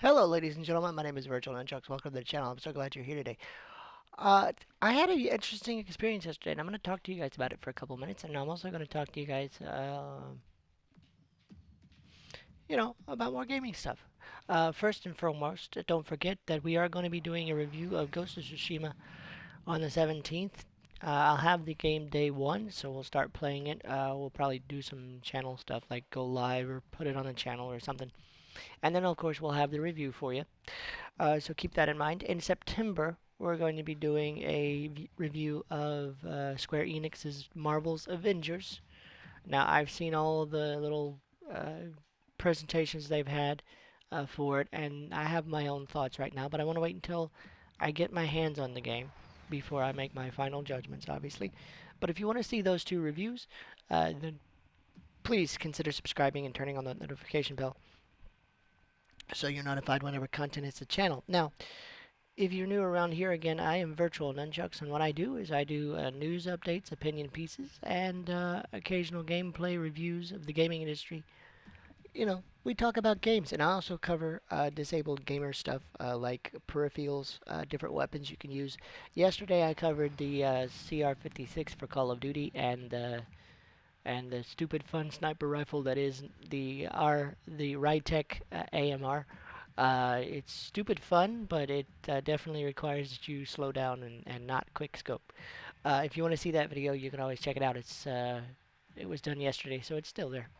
Hello, ladies and gentlemen. My name is VirtualNunchucks. Welcome to the channel. I'm so glad you're here today. I had an interesting experience yesterday, and I'm going to talk to you guys about it for a couple minutes. And I'm also going to talk to you guys, about more gaming stuff. First and foremost, don't forget that we are going to be doing a review of Ghost of Tsushima on the 17th. I'll have the game day one, so we'll start playing it. We'll probably do some channel stuff like go live or put it on the channel or something. And then, of course, we'll have the review for you. So keep that in mind. In September, we're going to be doing a review of Square Enix's Marvel's Avengers. Now, I've seen all the little presentations they've had for it, and I have my own thoughts right now, but I want to wait until I get my hands on the game before I make my final judgments, obviously. But if you want to see those two reviews, then please consider subscribing and turning on the notification bell so you're notified whenever content hits the channel. Now, if you're new around here, again, I am Virtual Nunchucks, and what I do is I do news updates, opinion pieces, and occasional gameplay reviews of the gaming industry. We talk about games, and I also cover disabled gamer stuff like peripherals, different weapons you can use. Yesterday, I covered the CR-56 for Call of Duty and the stupid fun sniper rifle that is the Rytech AMR. It's stupid fun, but it definitely requires that you slow down and not quick scope. If you want to see that video, you can always check it out. It was done yesterday, so it's still there.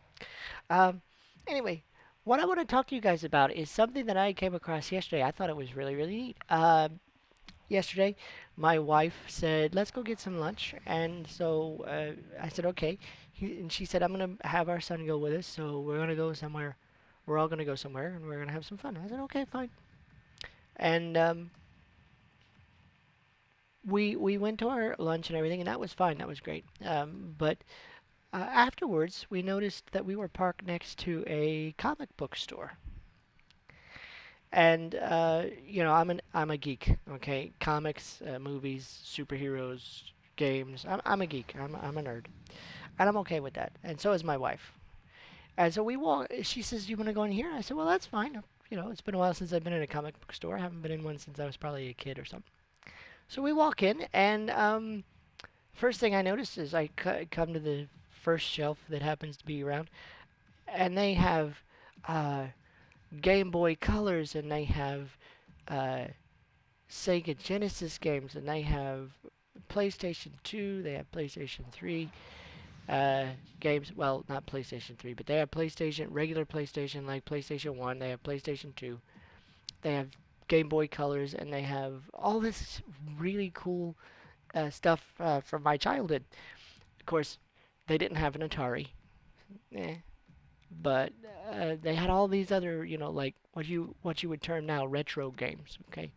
Um, anyway, what I want to talk to you guys about is something that I came across yesterday. I thought it was really, really neat. Yesterday, my wife said, "Let's go get some lunch," and so I said, "Okay." And she said, "I'm gonna have our son go with us, so we're gonna go somewhere. We're all gonna go somewhere, and we're gonna have some fun." I said, "Okay, fine." And we went to our lunch and everything, and that was fine. That was great. But afterwards, we noticed that we were parked next to a comic book store. And I'm a geek. Okay, comics, movies, superheroes, games. I'm a geek. I'm a nerd, and I'm okay with that. And so is my wife. And so we walk. She says, "You want to go in here?" I said, "Well, that's fine. It's been a while since I've been in a comic book store. I haven't been in one since I was probably a kid or something." So we walk in, and first thing I notice is I come to the first shelf that happens to be around, and they have uh, Game Boy Colors, and they have uh, Sega Genesis games, and they have PlayStation 2, they have PlayStation 3 games. Well, not PlayStation 3, but they have PlayStation, regular PlayStation, like PlayStation 1, they have PlayStation 2, they have Game Boy Colors, and they have all this really cool stuff from my childhood. Of course, they didn't have an Atari, eh, but they had all these other, like what you would term now retro games. Okay,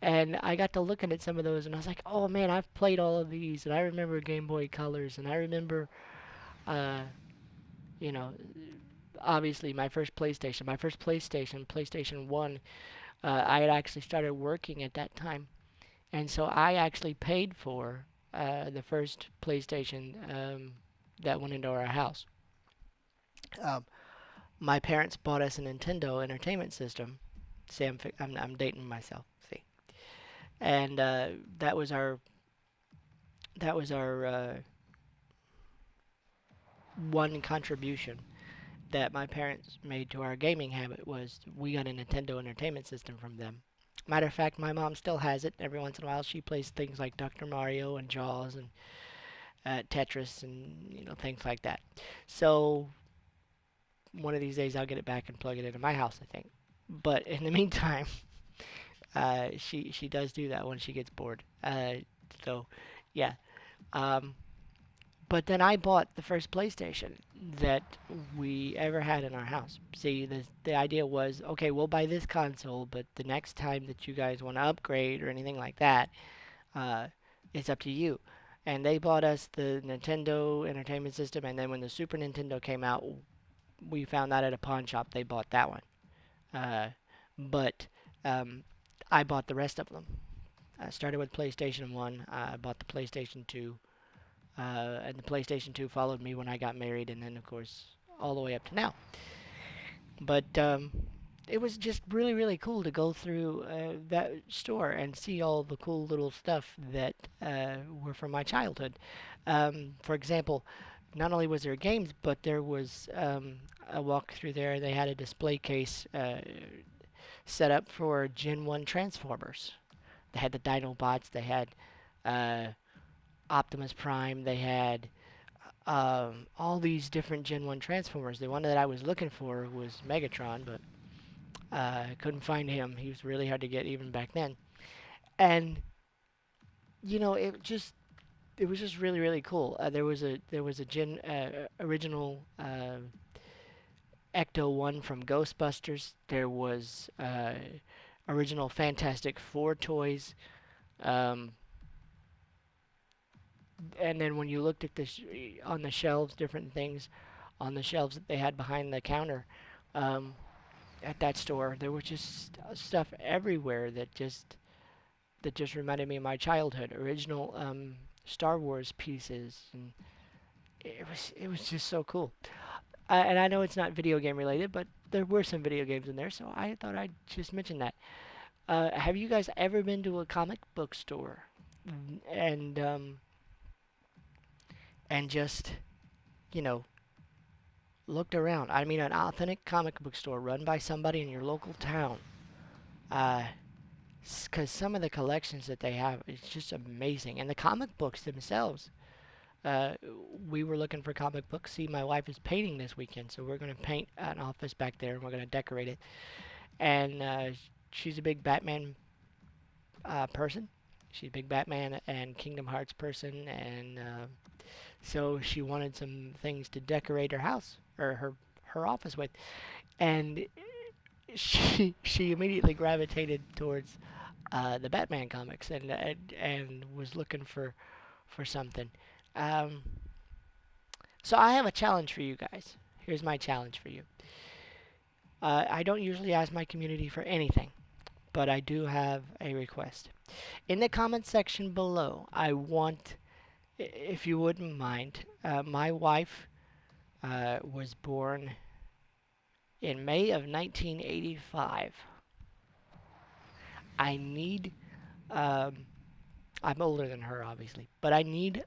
and I got to looking at some of those, and I was like, oh man, I've played all of these, and I remember Game Boy Colors, and I remember, uh, you know, obviously my first PlayStation, PlayStation 1, I had actually started working at that time, and so I actually paid for the first PlayStation that went into our house. Um, my parents bought us a Nintendo Entertainment System. See, I'm dating myself. See, and that was our one contribution that my parents made to our gaming habit was we got a Nintendo Entertainment System from them. Matter of fact, my mom still has it. Every once in a while, she plays things like Dr. Mario and Jaws and Tetris and things like that. So one of these days, I'll get it back and plug it into my house, I think. But in the meantime, she does do that when she gets bored. So yeah. Um, But then I bought the first PlayStation that we ever had in our house. See, the idea was, okay, we'll buy this console, but the next time that you guys want to upgrade or anything like that, uh, it's up to you. And they bought us the Nintendo Entertainment System, and then when the Super Nintendo came out, we found out at a pawn shop they bought that one. Uh, but um, I bought the rest of them. I started with PlayStation 1, I bought the PlayStation 2, and the PlayStation 2 followed me when I got married, and then of course all the way up to now. But it was just really, really cool to go through that store and see all the cool little stuff that were from my childhood. For example, not only was there games, but there was a walk through there. They had a display case set up for Gen 1 Transformers. They had the Dinobots, they had uh, Optimus Prime, they had all these different Gen 1 Transformers. The one that I was looking for was Megatron, but I couldn't find him. He was really hard to get even back then. And it was just really really cool. There was a Gen original Ecto One from Ghostbusters. There was original Fantastic Four toys. Um, and then when you looked at this on the shelves, different things on the shelves that they had behind the counter um, at that store, there was just stuff everywhere that just reminded me of my childhood. Original Star Wars pieces, and it was just so cool. And I know it's not video game related, but there were some video games in there, so I thought I'd just mention that. Have you guys ever been to a comic book store and just you know looked around? I mean, an authentic comic book store run by somebody in your local town. Uh, because some of the collections that they have is just amazing, and the comic books themselves. Uh, we were looking for comic books. See, my wife is painting this weekend, so we're going to paint an office back there, and we're going to decorate it. And she's a big Batman person. She's a big Batman and Kingdom Hearts person, and so she wanted some things to decorate her house or her office with, and she immediately gravitated towards the Batman comics and was looking for something. Um, so I have a challenge for you guys. Here's my challenge for you. I don't usually ask my community for anything, but I do have a request. In the comment section below, I want, if you wouldn't mind, my wife was born in May of 1985. I need, um, I'm older than her, obviously, but I need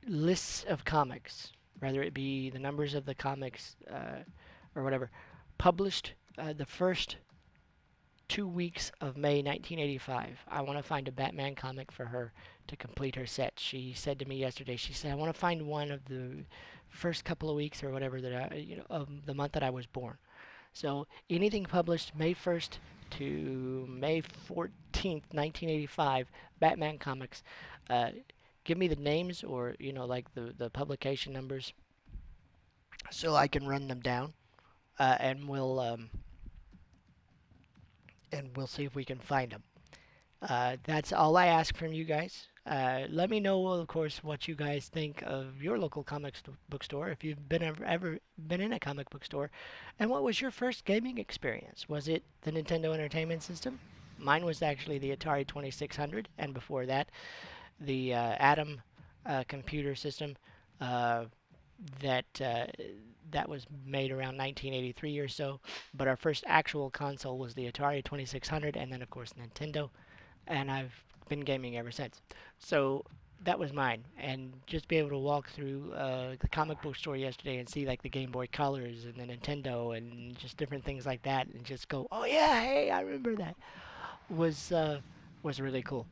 lists of comics, whether it be the numbers of the comics or whatever, published the first 2 weeks of May 1985. I want to find a Batman comic for her to complete her set. She said to me yesterday, she said, I want to find one of the first couple of weeks or whatever of the month that I was born. So anything published May 1st to May 14th, 1985, Batman comics. Uh, Give me the names or like the publication numbers so I can run them down, and we'll see if we can find them. That's all I ask from you guys. Let me know, of course, what you guys think of your local book store, if you've ever been in a comic book store, and what was your first gaming experience? Was it the Nintendo Entertainment System? Mine was actually the Atari 2600, and before that, the Atom computer system uh, that was made around 1983 or so. But our first actual console was the Atari 2600, and then of course Nintendo, and I've been gaming ever since. So that was mine, and just be able to walk through the comic book store yesterday and see like the Game Boy Colors and the Nintendo and just different things like that, and just go, oh yeah, hey, I remember that. Was really cool.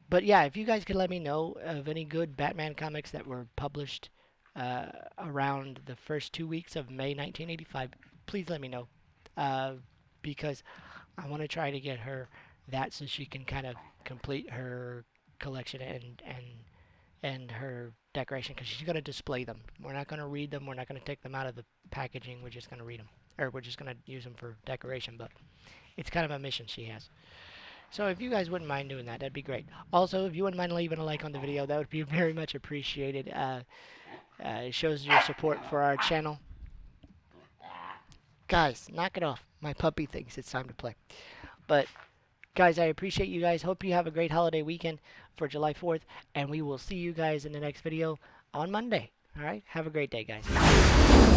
But yeah, if you guys could let me know of any good Batman comics that were published uh, around the first 2 weeks of May 1985, please let me know. Uh, because I want to try to get her that so she can kind of complete her collection and her decoration because she's going to display them. We're not going to read them. We're not going to take them out of the packaging. We're just going to read them. Or we're just going to use them for decoration. But it's kind of a mission she has. So if you guys wouldn't mind doing that, that'd be great. Also, if you wouldn't mind leaving a like on the video, that would be very much appreciated. It shows your support for our channel. Guys, knock it off. My puppy thinks it's time to play. But, guys, I appreciate you guys. Hope you have a great holiday weekend for July 4th. And we will see you guys in the next video on Monday. Alright? Have a great day, guys.